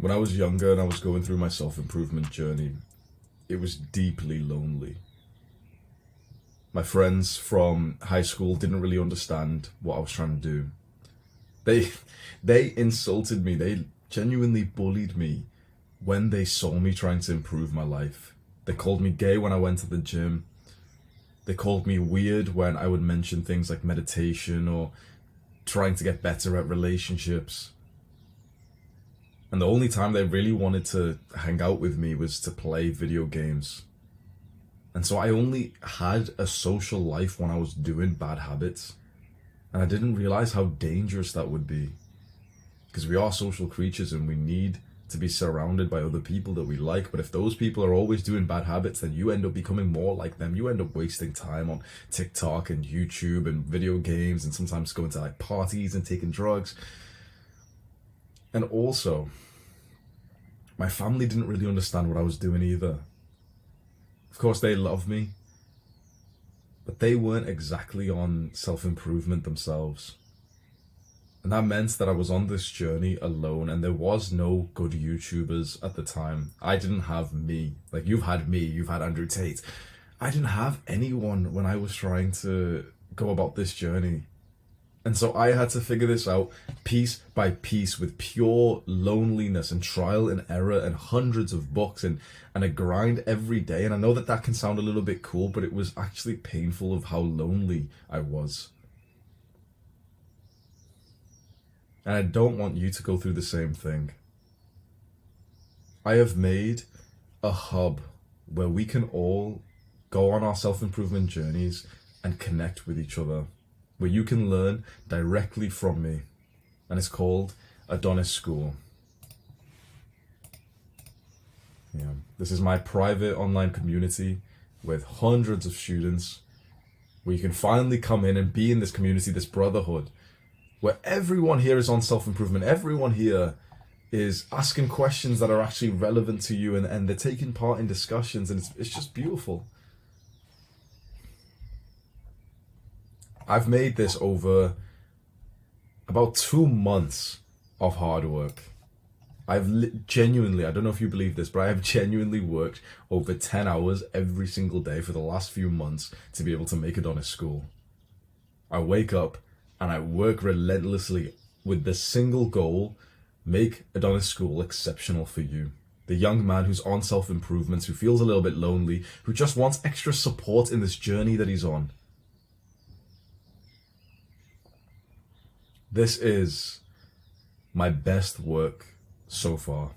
When I was younger and I was going through my self-improvement journey, it was deeply lonely. My friends from high school didn't really understand what I was trying to do. They they insulted me. They genuinely bullied me when they saw me trying to improve my life. They called me gay when I went to the gym. They called me weird when I would mention things like meditation or trying to get better at relationships. And the only time they really wanted to hang out with me was to play video games. And so I only had a social life when I was doing bad habits. And I didn't realize how dangerous that would be. Because we are social creatures and we need to be surrounded by other people that we like. But if those people are always doing bad habits, then you end up becoming more like them. You end up wasting time on TikTok and YouTube and video games and sometimes going to like parties and taking drugs. And also, my family didn't really understand what I was doing either. Of course, they love me, but they weren't exactly on self-improvement themselves. And that meant that I was on this journey alone, and there was no good YouTubers at the time. I didn't have me. Like, you've had me, you've had Andrew Tate. I didn't have anyone when I was trying to go about this journey. And so I had to figure this out piece by piece with pure loneliness and trial and error and hundreds of books and a grind every day. And I know that that can sound a little bit cool, but it was actually painful of how lonely I was. And I don't want you to go through the same thing. I have made a hub where we can all go on our self-improvement journeys and connect with each other, where you can learn directly from me. And it's called Adonis School. Yeah, this is my private online community with hundreds of students, where you can finally come in and be in this community, this brotherhood, where everyone here is on self-improvement. Everyone here is asking questions that are actually relevant to you, and they're taking part in discussions, and it's just beautiful. I've made this over about 2 months of hard work. I've genuinely, I don't know if you believe this, but I have genuinely worked over 10 hours every single day for the last few months to be able to make Adonis School. I wake up and I work relentlessly with the single goal: make Adonis School exceptional for you. The young man who's on self-improvement, who feels a little bit lonely, who just wants extra support in this journey that he's on. This is my best work so far.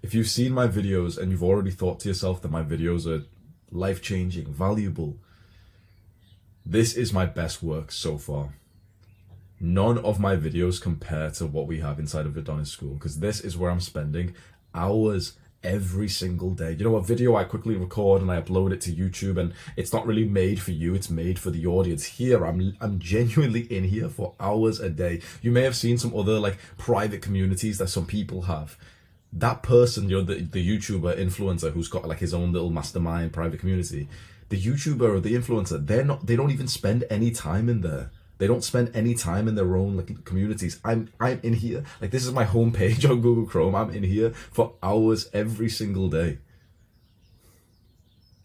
If you've seen my videos and you've already thought to yourself that my videos are life-changing, valuable, this is my best work so far. None of my videos compare to what we have inside of Adonis School, because this is where I'm spending hours every single day. You know, a video I quickly record and I upload it to YouTube, and it's not really made for you, it's made for the audience. Here, I'm genuinely in here for hours a day. You may have seen some other like private communities that some people have. That person, you know, the YouTuber influencer who's got like his own little mastermind private community, the YouTuber or the influencer, they don't even spend any time in there. They don't spend any time in their own like communities. I'm in here. Like, this is my homepage on Google Chrome. I'm in here for hours every single day.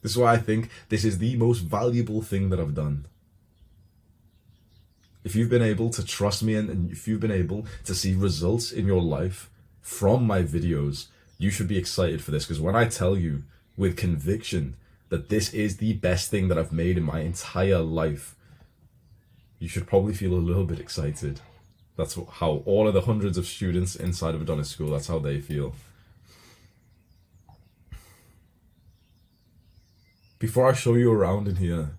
This is why I think this is the most valuable thing that I've done. If you've been able to trust me and if you've been able to see results in your life from my videos, you should be excited for this. Because when I tell you with conviction that this is the best thing that I've made in my entire life, you should probably feel a little bit excited. That's how all of the hundreds of students inside of Adonis School, that's how they feel. Before I show you around in here,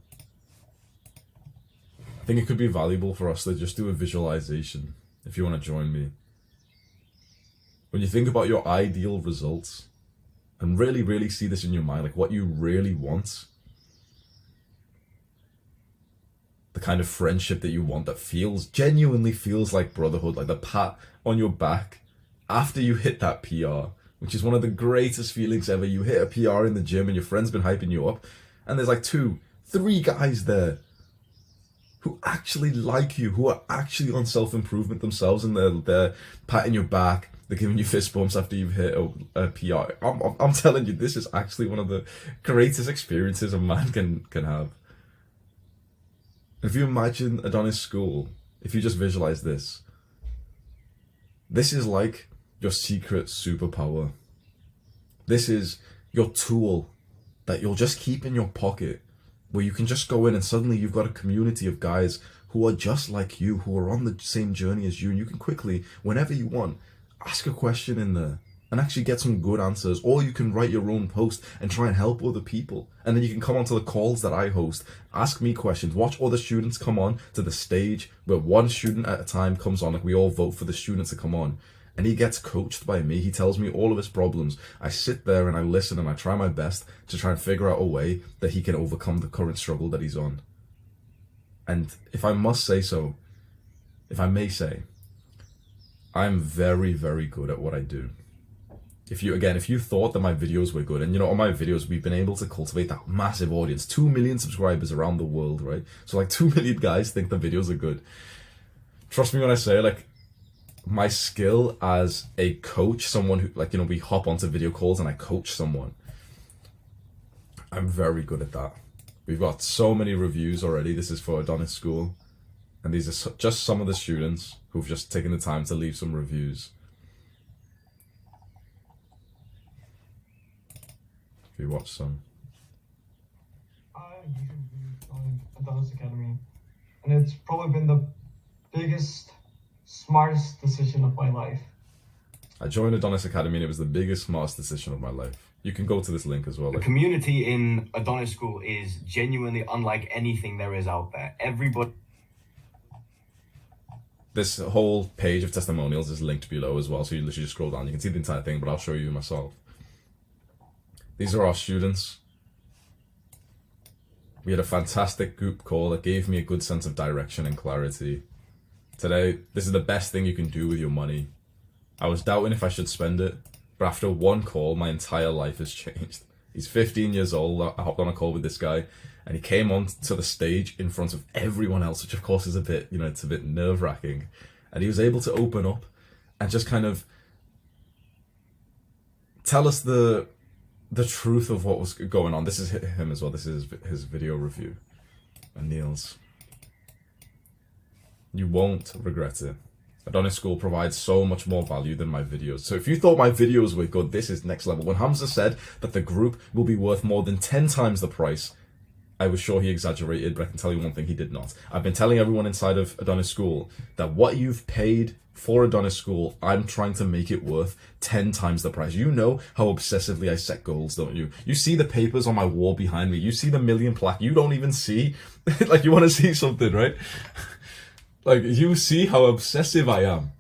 I think it could be valuable for us to just do a visualization, if you want to join me. When you think about your ideal results, and really, really see this in your mind, like what you really want, the kind of friendship that you want that genuinely feels like brotherhood, like the pat on your back after you hit that PR, which is one of the greatest feelings ever. You hit a PR in the gym and your friend's been hyping you up, and there's like 2, 3 guys there who actually like you, who are actually on self-improvement themselves, and they're patting your back, They're giving you fist bumps after you've hit a PR. I'm telling you, this is actually one of the greatest experiences a man can have. If you imagine Adonis School, if you just visualize this, this is like your secret superpower. This is your tool that you'll just keep in your pocket, where you can just go in and suddenly you've got a community of guys who are just like you, who are on the same journey as you, and you can quickly, whenever you want, ask a question in there and actually get some good answers. Or you can write your own post and try and help other people. And then you can come onto the calls that I host, ask me questions, watch other students come on to the stage where one student at a time comes on, like we all vote for the students to come on. And he gets coached by me. He tells me all of his problems. I sit there and I listen and I try my best to try and figure out a way that he can overcome the current struggle that he's on. And if I must say so, if I may say, I'm very, very good at what I do. If you thought that my videos were good, and you know, on my videos, we've been able to cultivate that massive audience, 2 million subscribers around the world, right? So like 2 million guys think the videos are good. Trust me when I say, like, my skill as a coach, someone who, like, you know, we hop onto video calls and I coach someone, I'm very good at that. We've got so many reviews already. This is for Adonis School. And these are just some of the students who've just taken the time to leave some reviews. If you watch some. I usually joined Adonis Academy, and it's probably been the biggest, smartest decision of my life. I joined Adonis Academy and it was the biggest, smartest decision of my life. You can go to this link as well. The community in Adonis School is genuinely unlike anything there is out there. Everybody... This whole page of testimonials is linked below as well, so you literally just scroll down. You can see the entire thing, but I'll show you myself. These are our students. We had a fantastic group call that gave me a good sense of direction and clarity. Today, this is the best thing you can do with your money. I was doubting if I should spend it, but after one call, my entire life has changed. He's 15 years old. I hopped on a call with this guy, and he came on to the stage in front of everyone else, which of course is a bit, you know, it's a bit nerve-wracking. And he was able to open up and just kind of tell us the truth of what was going on. This is him as well. This is his video review. And Neil's. You won't regret it. Adonis School provides so much more value than my videos. So if you thought my videos were good, this is next level. When Hamza said that the group will be worth more than 10 times the price, I was sure he exaggerated, but I can tell you one thing, he did not. I've been telling everyone inside of Adonis School that what you've paid for Adonis School, I'm trying to make it worth 10 times the price. You know how obsessively I set goals, don't you? You see the papers on my wall behind me. You see the million plaque. You don't even see, like, you want to see something, right? Like, you see how obsessive I am.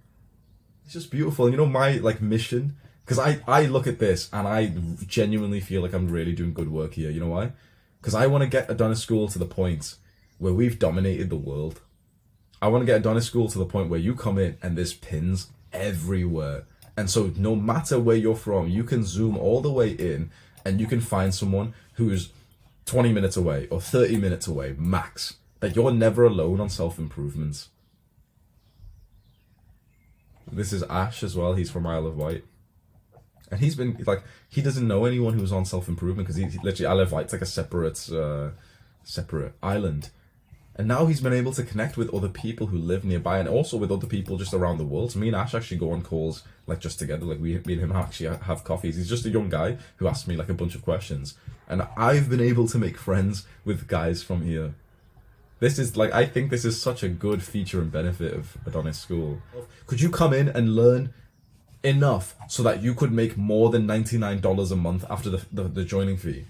It's just beautiful. And you know my, like, mission? Because I look at this and I genuinely feel like I'm really doing good work here. You know why? Because I want to get Adonis School to the point where we've dominated the world. I want to get Adonis School to the point where you come in and there's pins everywhere. And so no matter where you're from, you can zoom all the way in and you can find someone who's 20 minutes away or 30 minutes away, max. That you're never alone on self-improvement. This is Ash as well. He's from Isle of Wight. And he's been, like, he doesn't know anyone who's on self-improvement because he literally, Isle of Wight's like a separate island. And now he's been able to connect with other people who live nearby and also with other people just around the world. So me and Ash actually go on calls, like, just together. Like, me and him actually have coffees. He's just a young guy who asks me, like, a bunch of questions. And I've been able to make friends with guys from here. This is, like, I think this is such a good feature and benefit of Adonis School. Could you come in and learn enough so that you could make more than $99 a month after the joining fee?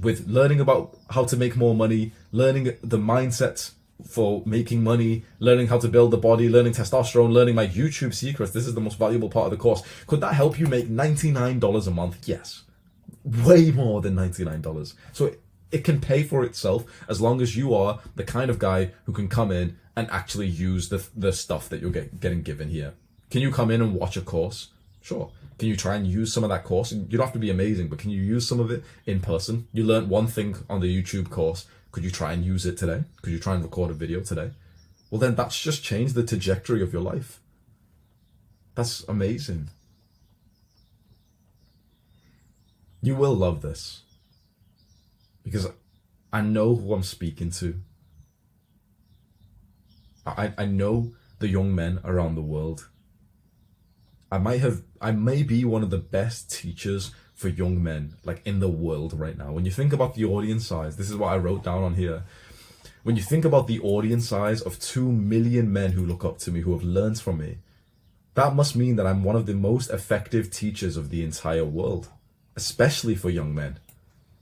With learning about how to make more money, learning the mindset for making money, learning how to build the body, learning testosterone, learning my YouTube secrets. This is the most valuable part of the course. Could that help you make $99 a month? Yes. Way more than $99. So it can pay for itself as long as you are the kind of guy who can come in and actually use the stuff that you're getting given here. Can you come in and watch a course? Sure. Can you try and use some of that course? You don't have to be amazing, but can you use some of it in person? You learned one thing on the YouTube course. Could you try and use it today? Could you try and record a video today? Well, then that's just changed the trajectory of your life. That's amazing. You will love this. Because I know who I'm speaking to. I know the young men around the world. I may be one of the best teachers for young men like in the world right now. When you think about the audience size, this is what I wrote down on here. When you think about the audience size of 2 million men who look up to me, who have learned from me, that must mean that I'm one of the most effective teachers of the entire world, especially for young men.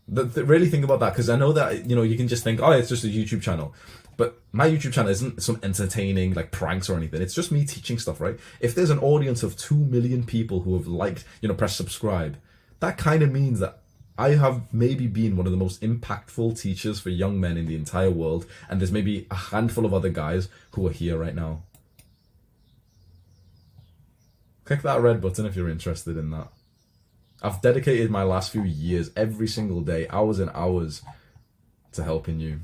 Really think about that, because I know that, you know, you can just think, oh, it's just a YouTube channel. But my YouTube channel isn't some entertaining like pranks or anything. It's just me teaching stuff, right? If there's an audience of 2 million people who have liked, you know, press subscribe, that kind of means that I have maybe been one of the most impactful teachers for young men in the entire world. And there's maybe a handful of other guys who are here right now. Click that red button if you're interested in that. I've dedicated my last few years, every single day, hours and hours, to helping you.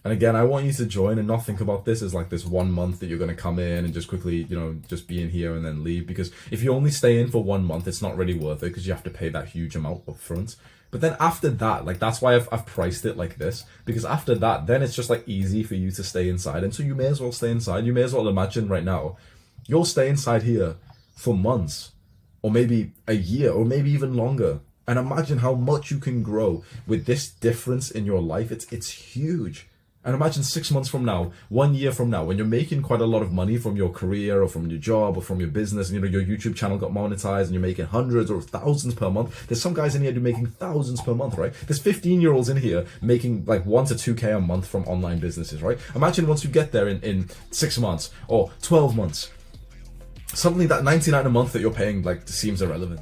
And again, I want you to join and not think about this as like this 1 month that you're going to come in and just quickly, you know, just be in here and then leave. Because if you only stay in for 1 month, it's not really worth it, because you have to pay that huge amount up front. But then after that, like, that's why I've priced it like this, because after that, then it's just like easy for you to stay inside. And so you may as well stay inside. You may as well imagine right now, you'll stay inside here for months, or maybe a year, or maybe even longer. And imagine how much you can grow with this difference in your life. It's huge. And imagine 6 months from now, 1 year from now, when you're making quite a lot of money from your career or from your job or from your business, and you know your YouTube channel got monetized and you're making hundreds or thousands per month. There's some guys in here who are making thousands per month, right? There's 15-year-olds in here making like 1 to 2K a month from online businesses, right? Imagine once you get there in 6 months or 12 months, something that $99 a month that you're paying like seems irrelevant.